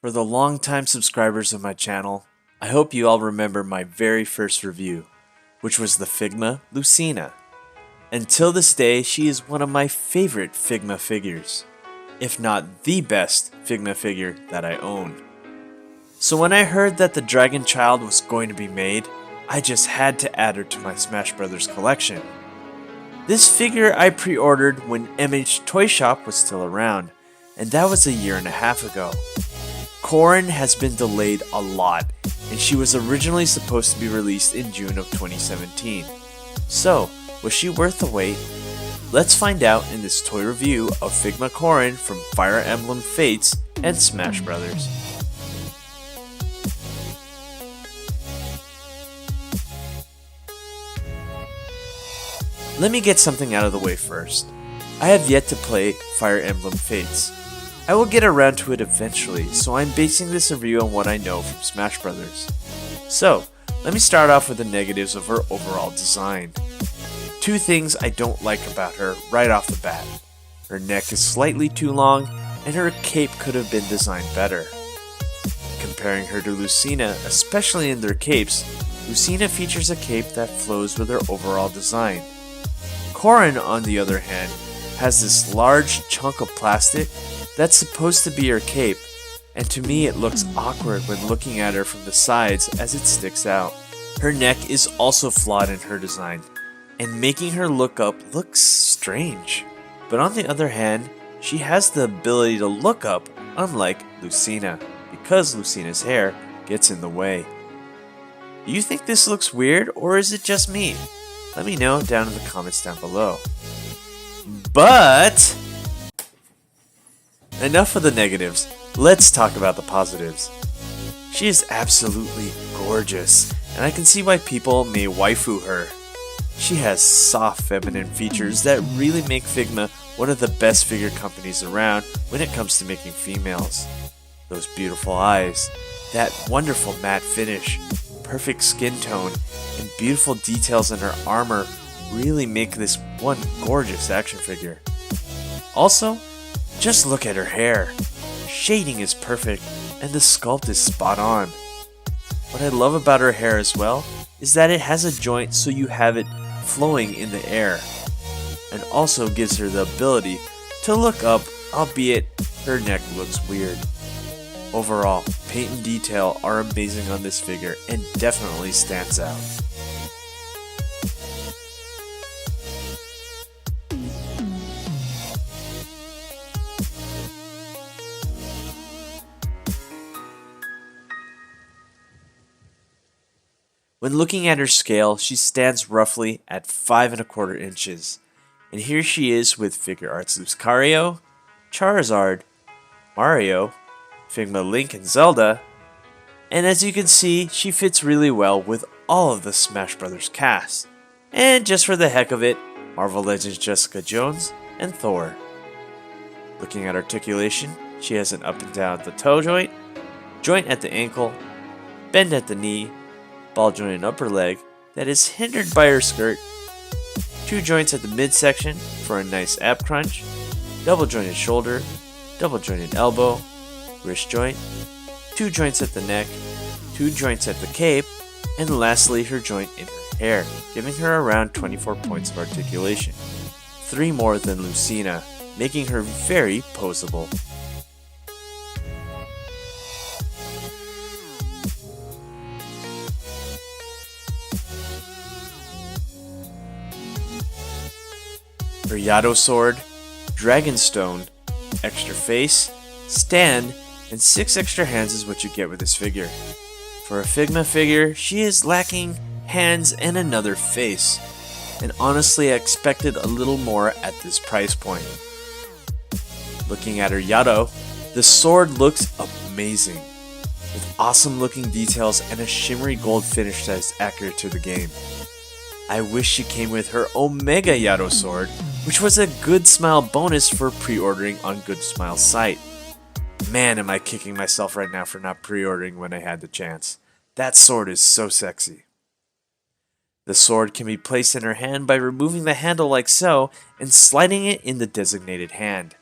For the longtime subscribers of my channel, I hope you all remember my very first review, which was the Figma Lucina. Until this day, she is one of my favorite Figma figures, if not the best Figma figure that I own. So when I heard that the Dragon Child was going to be made, I just had to add her to my Smash Brothers collection. This figure I pre-ordered when MH Toy Shop was still around, and that was a year and a half ago. Corrin has been delayed a lot, and she was originally supposed to be released in June of 2017. So, was she worth the wait? Let's find out in this toy review of Figma Corrin from Fire Emblem Fates and Smash Brothers. Let me get something out of the way first. I have yet to play Fire Emblem Fates. I will get around to it eventually, so I'm basing this review on what I know from Smash Brothers. So, let me start off with the negatives of her overall design. Two things I don't like about her right off the bat. Her neck is slightly too long, and her cape could have been designed better. Comparing her to Lucina, especially in their capes, Lucina features a cape that flows with her overall design. Corrin, on the other hand, has this large chunk of plastic that's supposed to be her cape, and to me it looks awkward when looking at her from the sides as it sticks out. Her neck is also flawed in her design, and making her look up looks strange. But on the other hand, she has the ability to look up, unlike Lucina, because Lucina's hair gets in the way. Do you think this looks weird, or is it just me? Let me know down in the comments down below. But enough of the negatives, let's talk about the positives. She is absolutely gorgeous, and I can see why people may waifu her. She has soft feminine features that really make Figma one of the best figure companies around when it comes to making females. Those beautiful eyes, that wonderful matte finish, perfect skin tone, and beautiful details in her armor really make this one gorgeous action figure. Also, just look at her hair. Shading is perfect, and the sculpt is spot on. What I love about her hair as well is that it has a joint so you have it flowing in the air, and also gives her the ability to look up, albeit her neck looks weird. Overall, paint and detail are amazing on this figure and definitely stands out. When looking at her scale, she stands roughly at 5¼ inches. And here she is with Figure Arts Lucario, Charizard, Mario, Figma Link and Zelda, and as you can see, she fits really well with all of the Smash Brothers cast. And just for the heck of it, Marvel Legends Jessica Jones and Thor. Looking at articulation, she has an up and down at the toe joint at the ankle, bend at the knee, ball joint and upper leg that is hindered by her skirt, two joints at the midsection for a nice ab crunch, double jointed shoulder, double jointed elbow, wrist joint, two joints at the neck, two joints at the cape, and lastly her joint in her hair, giving her around 24 points of articulation, 3 more than Lucina, making her very poseable. Her Yado sword, Dragonstone, extra face, stand, and 6 extra hands is what you get with this figure. For a Figma figure, she is lacking hands and another face, and honestly I expected a little more at this price point. Looking at her Yado, the sword looks amazing, with awesome looking details and a shimmery gold finish that is accurate to the game. I wish she came with her Omega Yado sword, which was a Good Smile bonus for pre-ordering on Good Smile's site. Man, am I kicking myself right now for not pre-ordering when I had the chance. That sword is so sexy. The sword can be placed in her hand by removing the handle like so and sliding it in the designated hand.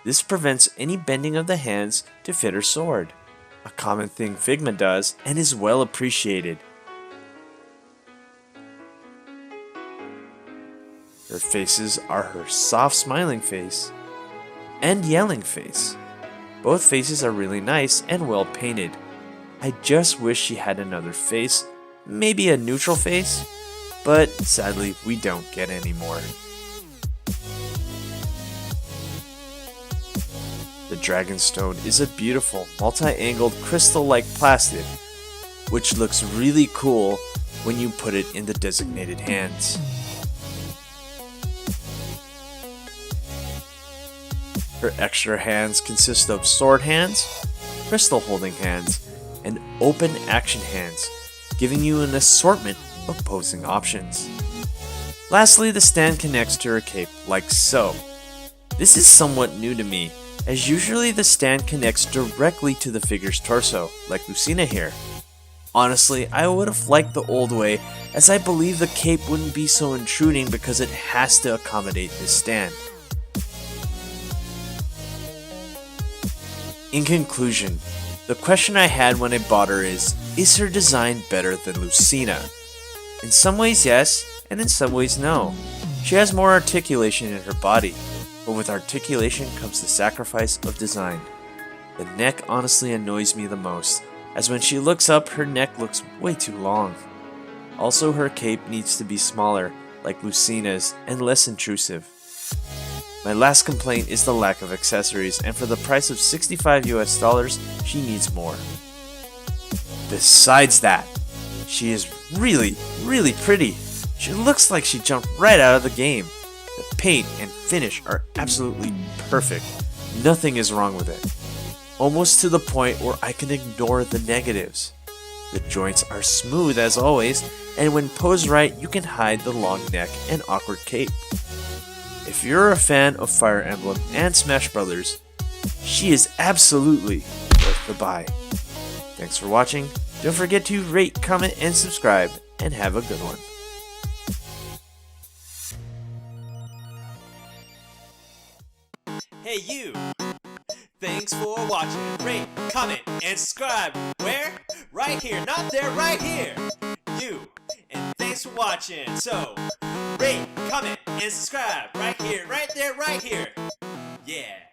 This prevents any bending of the hands to fit her sword. a common thing Figma does and is well appreciated. Her faces are her soft smiling face and yelling face. Both faces are really nice and well painted. I just wish she had another face, maybe a neutral face, but sadly we don't get any more. The Dragonstone is a beautiful multi-angled crystal-like plastic, which looks really cool when you put it in the designated hands. Her extra hands consist of sword hands, crystal holding hands, and open action hands, giving you an assortment of posing options. Lastly, the stand connects to her cape like so. This is somewhat new to me, as usually the stand connects directly to the figure's torso, like Lucina here. Honestly, I would have liked the old way, as I believe the cape wouldn't be so intruding because it has to accommodate this stand. In conclusion, the question I had when I bought her is her design better than Lucina? In some ways yes, and in some ways no. She has more articulation in her body, but with articulation comes the sacrifice of design. The neck honestly annoys me the most, as when she looks up her neck looks way too long. Also, her cape needs to be smaller, like Lucina's, and less intrusive. My last complaint is the lack of accessories, and for the price of $65 US, she needs more. Besides that, she is really pretty. She looks like she jumped right out of the game. The paint and finish are absolutely perfect. Nothing is wrong with it. Almost to the point where I can ignore the negatives. The joints are smooth as always, and when posed right, you can hide the long neck and awkward cape. If you're a fan of Fire Emblem and Smash Brothers, she is absolutely worth the buy. Thanks for watching. Don't forget to rate, comment, and subscribe, and have a good one. Hey you! Thanks for watching. Rate, comment, and subscribe. Where? Right here. Not there, right here. You. And thanks for watching. So, rate, comment, and subscribe. Right here, right there, right here. Yeah.